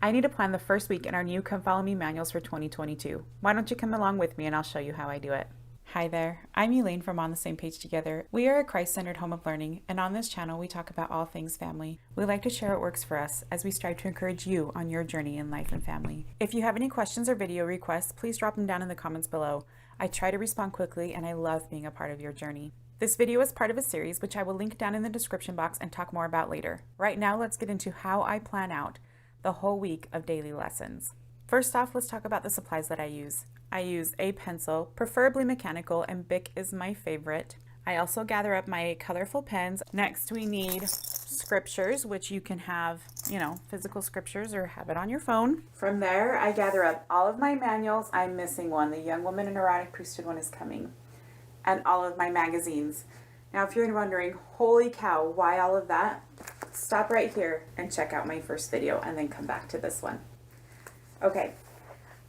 I need to plan the first week in our new Come Follow Me manuals for 2022. Why don't you come along with me and I'll show you how I do it. Hi there, I'm Elaine from On the Same Page Together. We are a Christ-centered home of learning, and on this channel we talk about all things family. We like to share what works for us as we strive to encourage you on your journey in life and family. If you have any questions or video requests, please drop them down in the comments below. I try to respond quickly and I love being a part of your journey. This video is part of a series which I will link down in the description box and talk more about later. Right now, let's get into how I plan out the whole week of daily lessons. First off, let's talk about the supplies that I use. I use a pencil, preferably mechanical, and Bic is my favorite. I also gather up my colorful pens. Next, we need scriptures, which you can have, physical scriptures or have it on your phone. From there, I gather up all of my manuals. I'm missing one. The Young Woman and Aaronic Priesthood one is coming. And all of my magazines. Now, if you're wondering, holy cow, why all of that? Stop right here and check out my first video and then come back to this one. Okay,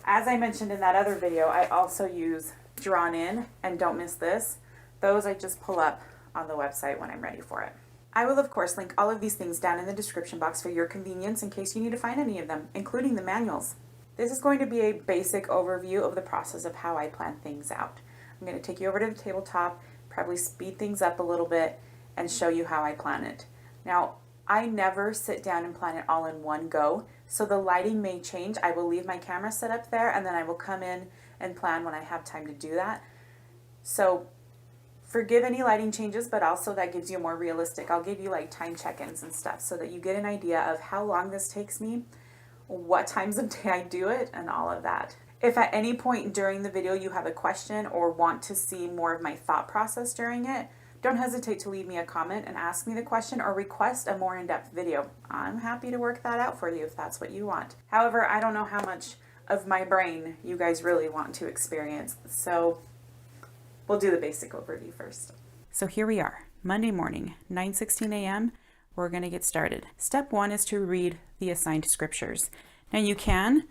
as I mentioned in that other video, I also use Drawn In, and don't miss this. Those I just pull up on the website when I'm ready for it. I will of course link all of these things down in the description box for your convenience in case you need to find any of them, including the manuals. This is going to be a basic overview of the process of how I plan things out. I'm going to take you over to the tabletop, probably speed things up a little bit, and show you how I plan it. Now, I never sit down and plan it all in one go, so the lighting may change. I will leave my camera set up there, and then I will come in and plan when I have time to do that. So forgive any lighting changes, but also that gives you more realistic. I'll give you like time check-ins and stuff so that you get an idea of how long this takes me, what times of day I do it, and all of that. If at any point during the video you have a question or want to see more of my thought process during it, don't hesitate to leave me a comment and ask me the question or request a more in-depth video. I'm happy to work that out for you if that's what you want. However, I don't know how much of my brain you guys really want to experience, so we'll do the basic overview first. So here we are, Monday morning, 9:16 a.m. We're going to get started. Step one is to read the assigned scriptures. Now you can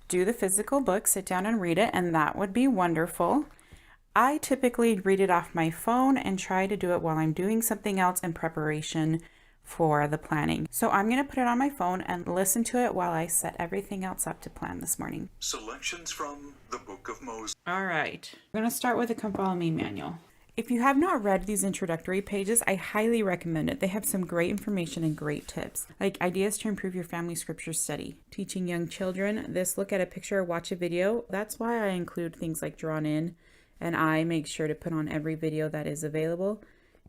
do the physical book, sit down and read it, and that would be wonderful. I typically read it off my phone and try to do it while I'm doing something else in preparation for the planning. So I'm going to put it on my phone and listen to it while I set everything else up to plan this morning. Selections from the Book of Moses. All right, we're going to start with the Come Follow Me manual. If you have not read these introductory pages, I highly recommend it. They have some great information and great tips, like ideas to improve your family scripture study, teaching young children this look at a picture or watch a video. That's why I include things like Drawn In, and I make sure to put on every video that is available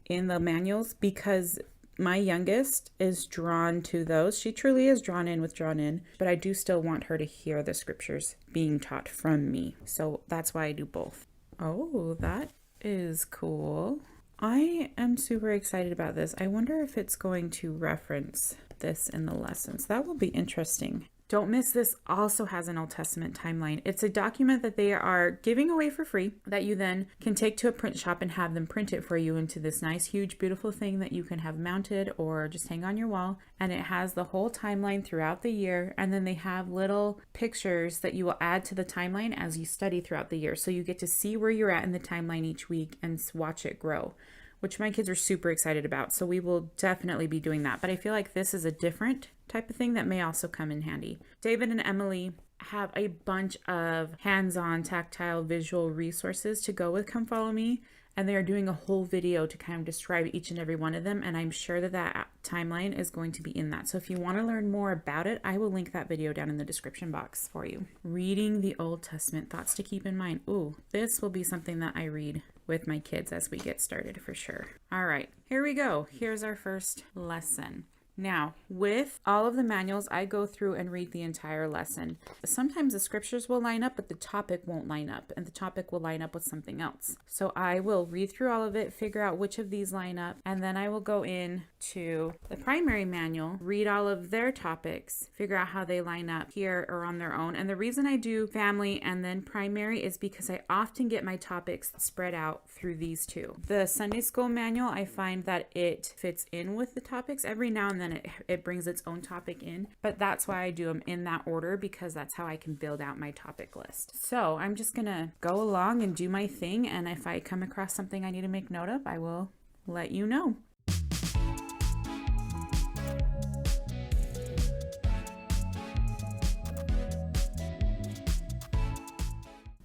in the manuals because my youngest is drawn to those. She truly is drawn in with Drawn In, but I do still want her to hear the scriptures being taught from me. So that's why I do both. Oh, that is cool. I am super excited about this. I wonder if it's going to reference this in the lessons. That will be interesting. Don't miss this also has an Old Testament timeline. It's a document that they are giving away for free that you then can take to a print shop and have them print it for you into this nice, huge, beautiful thing that you can have mounted or just hang on your wall. And it has the whole timeline throughout the year. And then they have little pictures that you will add to the timeline as you study throughout the year. So you get to see where you're at in the timeline each week and watch it grow, which my kids are super excited about. So we will definitely be doing that. But I feel like this is a different type of thing that may also come in handy. David and Emily have a bunch of hands-on, tactile, visual resources to go with Come Follow Me. And they are doing a whole video to kind of describe each and every one of them. And I'm sure that that timeline is going to be in that. So if you want to learn more about it, I will link that video down in the description box for you. Reading the Old Testament, thoughts to keep in mind. Ooh, this will be something that I read with my kids as we get started for sure. All right, here we go. Here's our first lesson. Now, with all of the manuals, I go through and read the entire lesson. Sometimes the scriptures will line up, but the topic won't line up, and the topic will line up with something else. So I will read through all of it, figure out which of these line up, and then I will go in to the primary manual, read all of their topics, figure out how they line up here or on their own. And the reason I do family and then primary is because I often get my topics spread out through these two. The Sunday school manual, I find that it fits in with the topics. Every now and then it brings its own topic in, but that's why I do them in that order, because that's how I can build out my topic list. So I'm just gonna go along and do my thing, and if I come across something I need to make note of, I will let you know.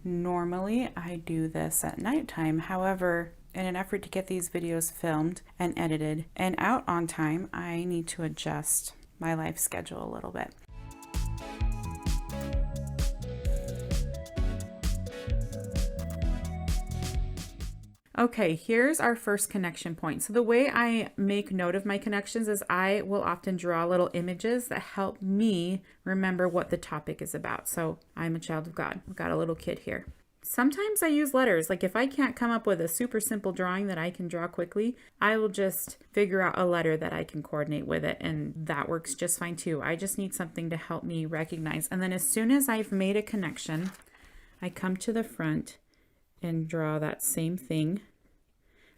Normally I do this at nighttime. However, in an effort to get these videos filmed and edited and out on time, I need to adjust my life schedule a little bit. Okay, here's our first connection point. So the way I make note of my connections is I will often draw little images that help me remember what the topic is about. So I'm a child of God. I've got a little kid here. Sometimes I use letters. Like if I can't come up with a super simple drawing that I can draw quickly, I will just figure out a letter that I can coordinate with it, and that works just fine too. I just need something to help me recognize. And then as soon as I've made a connection, I come to the front and draw that same thing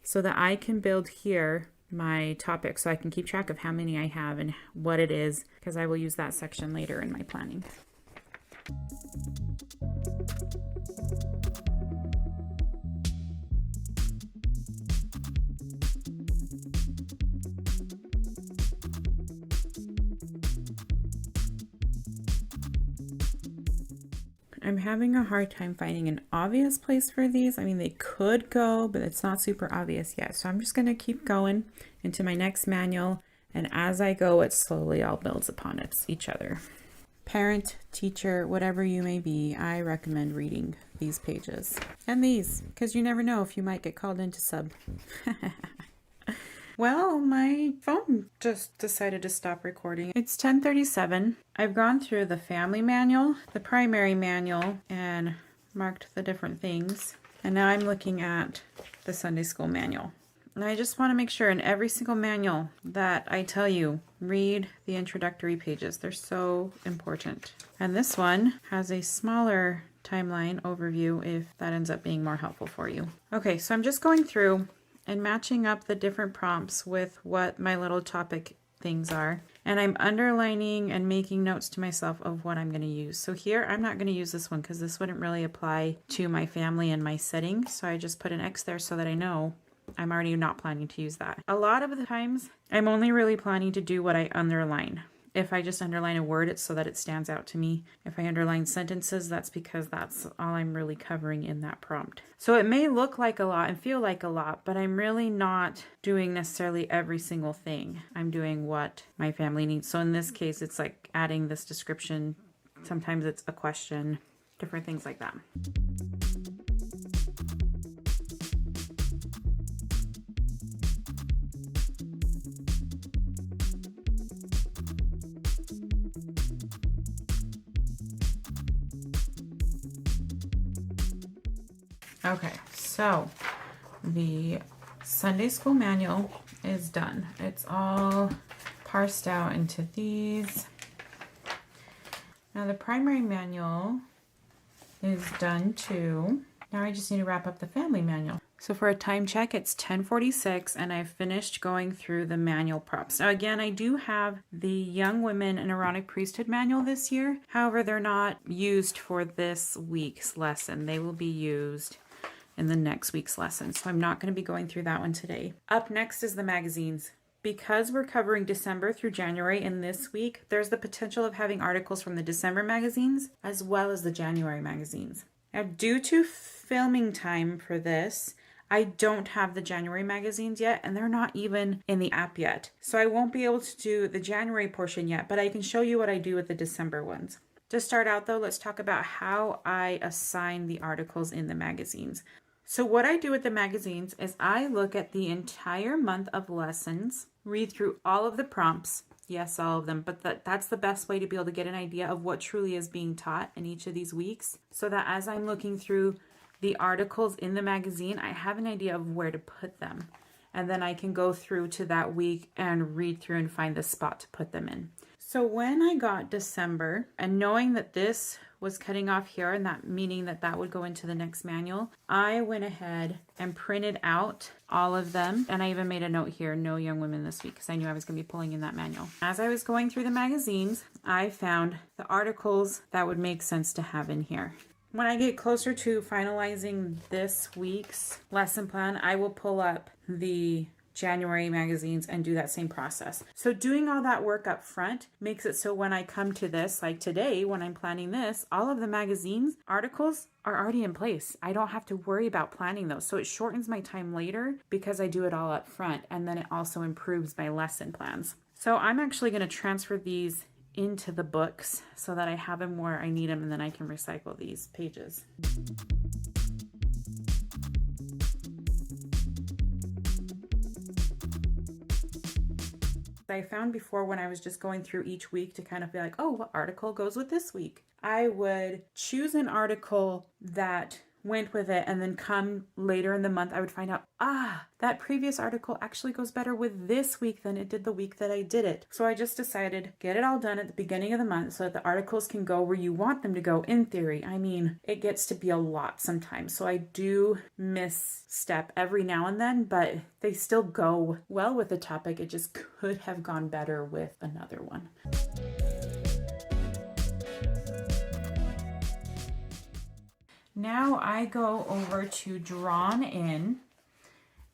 so that I can build here my topic so I can keep track of how many I have and what it is, because I will use that section later in my planning. I'm having a hard time finding an obvious place for these. I mean, they could go, but it's not super obvious yet. So I'm just going to keep going into my next manual. And as I go, it slowly all builds upon each other. Parent, teacher, whatever you may be, I recommend reading these pages. And these, because you never know if you might get called into sub. Well, my phone just decided to stop recording. It's 10:37. I've gone through the family manual, the primary manual, and marked the different things. And now I'm looking at the Sunday school manual. And I just want to make sure in every single manual that I tell you, read the introductory pages. They're so important. And this one has a smaller timeline overview if that ends up being more helpful for you. Okay, so I'm just going through and matching up the different prompts with what my little topic things are. And I'm underlining and making notes to myself of what I'm going to use. So here, I'm not going to use this one because this wouldn't really apply to my family and my setting. So I just put an X there so that I know I'm already not planning to use that. A lot of the times, I'm only really planning to do what I underline. If I just underline a word, it's so that it stands out to me. If I underline sentences, that's because that's all I'm really covering in that prompt. So it may look like a lot and feel like a lot, but I'm really not doing necessarily every single thing. I'm doing what my family needs. So in this case, it's like adding this description. Sometimes it's a question, different things like that. Okay, so the Sunday school manual is done. It's all parsed out into these. Now the primary manual is done too. Now I just need to wrap up the family manual. So for a time check, it's 10:46 and I've finished going through the manual prompts. Now again, I do have the Young Women and Aaronic Priesthood manual this year. However, they're not used for this week's lesson. They will be used in the next week's lesson. So I'm not going to be going through that one today. Up next is the magazines. Because we're covering December through January in this week, there's the potential of having articles from the December magazines as well as the January magazines. Now, due to filming time for this, I don't have the January magazines yet, and they're not even in the app yet. So I won't be able to do the January portion yet, but I can show you what I do with the December ones. To start out though, let's talk about how I assign the articles in the magazines. So what I do with the magazines is I look at the entire month of lessons, read through all of the prompts, yes, all of them, but that's the best way to be able to get an idea of what truly is being taught in each of these weeks, so that as I'm looking through the articles in the magazine, I have an idea of where to put them. And then I can go through to that week and read through and find the spot to put them in. So when I got December, and knowing that this was cutting off here, and that meaning that that would go into the next manual, I went ahead and printed out all of them. And I even made a note here, no young women this week, because I knew I was going to be pulling in that manual. As I was going through the magazines, I found the articles that would make sense to have in here. When I get closer to finalizing this week's lesson plan, I will pull up the January magazines and do that same process. So doing all that work up front makes it so when I come to this, like today, when I'm planning this, all of the magazines, articles are already in place. I don't have to worry about planning those. So it shortens my time later because I do it all up front. And then it also improves my lesson plans. So I'm actually going to transfer these into the books so that I have them where I need them, and then I can recycle these pages. I found before when I was just going through each week to kind of be like, oh, what article goes with this week? I would choose an article that went with it, and then come later in the month, I would find out, that previous article actually goes better with this week than it did the week that I did it. So I just decided, get it all done at the beginning of the month so that the articles can go where you want them to go in theory. I mean, it gets to be a lot sometimes. So I do misstep every now and then, but they still go well with the topic. It just could have gone better with another one. Now I go over to Drawn In,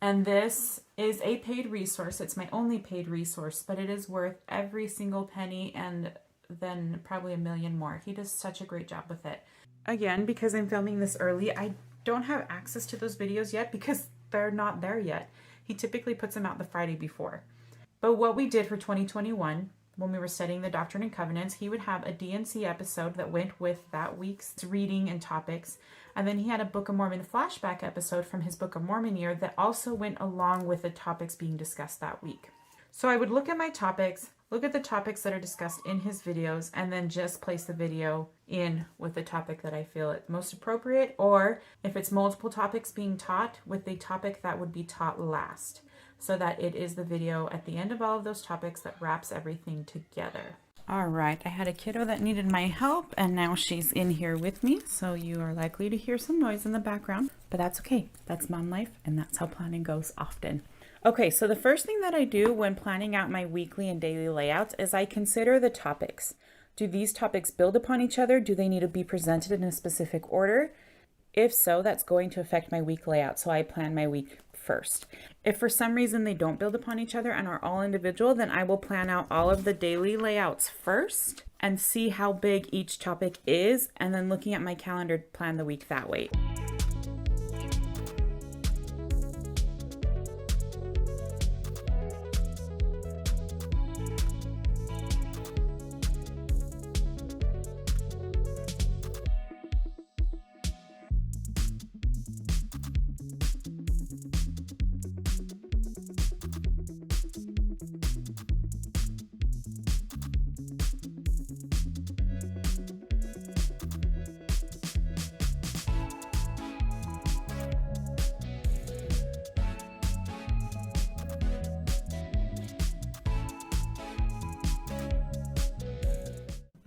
and this is a paid resource. It's my only paid resource, but it is worth every single penny and then probably a million more. He does such a great job with it. Again, because I'm filming this early, I don't have access to those videos yet because they're not there yet. He typically puts them out the Friday before. But what we did for 2021, when we were studying the Doctrine and Covenants, he would have a D&C episode that went with that week's reading and topics. And then he had a Book of Mormon flashback episode from his Book of Mormon year that also went along with the topics being discussed that week. So I would look at my topics, look at the topics that are discussed in his videos, and then just place the video in with the topic that I feel is most appropriate, or if it's multiple topics being taught, with the topic that would be taught last, so that it is the video at the end of all of those topics that wraps everything together. All right, I had a kiddo that needed my help, and now she's in here with me, so you are likely to hear some noise in the background, but that's okay. That's mom life, and that's how planning goes often. Okay, so the first thing that I do when planning out my weekly and daily layouts is I consider the topics. Do these topics build upon each other? Do they need to be presented in a specific order? If so, that's going to affect my week layout, so I plan my week first. If for some reason they don't build upon each other and are all individual, then I will plan out all of the daily layouts first and see how big each topic is, and then looking at my calendar, plan the week that way.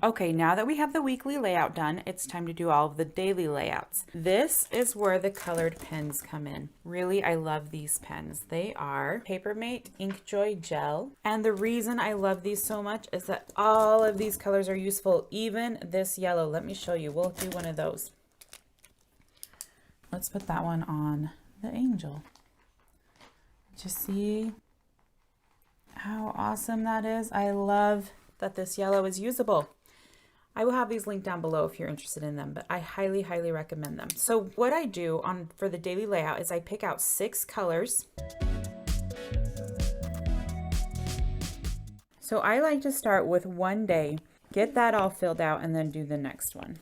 Okay, now that we have the weekly layout done, it's time to do all of the daily layouts. This is where the colored pens come in. Really, I love these pens. They are PAPERMATE InkJoy Gel. And the reason I love these so much is that all of these colors are useful, even this yellow. Let me show you. We'll do one of those. Let's put that one on the angel. Just see how awesome that is. I love that this yellow is usable. I will have these linked down below if you're interested in them, but I highly, highly recommend them. So what I do for the daily layout is I pick out 6 colors. So I like to start with one day, get that all filled out, and then do the next one.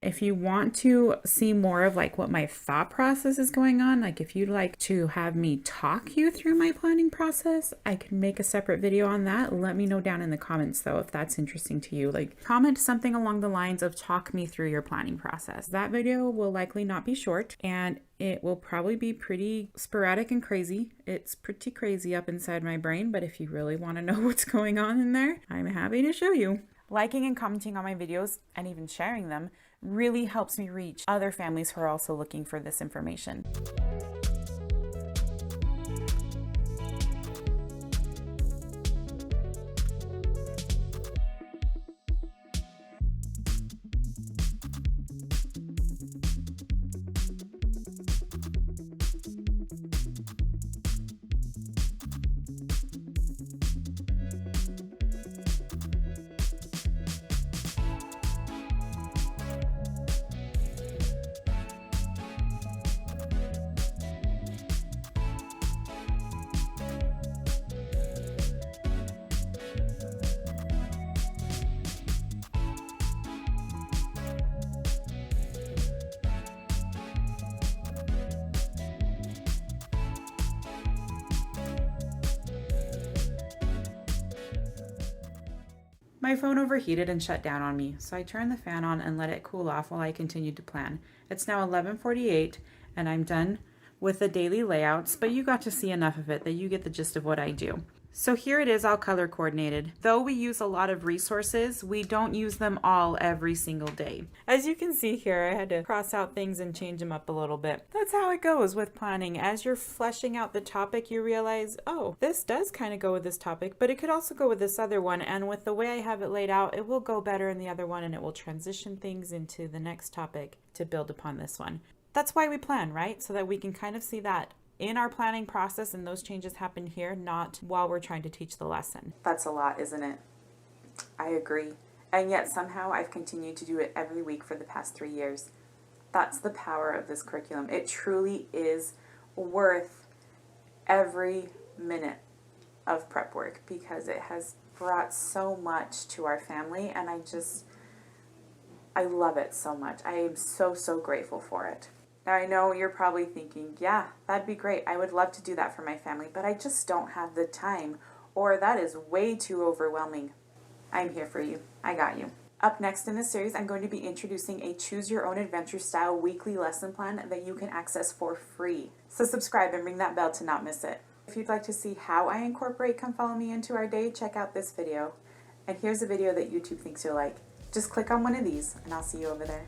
If you want to see more of like what my thought process is going on, like if you'd like to have me talk you through my planning process, I can make a separate video on that. Let me know down in the comments though, if that's interesting to you. Like comment something along the lines of talk me through your planning process. That video will likely not be short and it will probably be pretty sporadic and crazy. It's pretty crazy up inside my brain, but if you really want to know what's going on in there, I'm happy to show you. Liking and commenting on my videos and even sharing them really helps me reach other families who are also looking for this information. My phone overheated and shut down on me, so I turned the fan on and let it cool off while I continued to plan. It's now 11:48 and I'm done with the daily layouts, but you got to see enough of it that you get the gist of what I do. So here it is all color coordinated. Though we use a lot of resources, we don't use them all every single day. As you can see here, I had to cross out things and change them up a little bit. That's how it goes with planning. As you're fleshing out the topic, you realize, oh, this does kind of go with this topic, but it could also go with this other one. And with the way I have it laid out, it will go better in the other one and it will transition things into the next topic to build upon this one. That's why we plan, right? So that we can kind of see that in our planning process and those changes happen here, not while we're trying to teach the lesson. That's a lot, isn't it? I agree. And yet somehow I've continued to do it every week for the past 3 years. That's the power of this curriculum. It truly is worth every minute of prep work because it has brought so much to our family and I love it so much. I am so, so grateful for it. Now, I know you're probably thinking, yeah, that'd be great. I would love to do that for my family, but I just don't have the time, or that is way too overwhelming. I'm here for you. I got you. Up next in this series, I'm going to be introducing a Choose Your Own Adventure style weekly lesson plan that you can access for free. So subscribe and ring that bell to not miss it. If you'd like to see how I incorporate Come Follow Me into our day, check out this video. And here's a video that YouTube thinks you'll like. Just click on one of these, and I'll see you over there.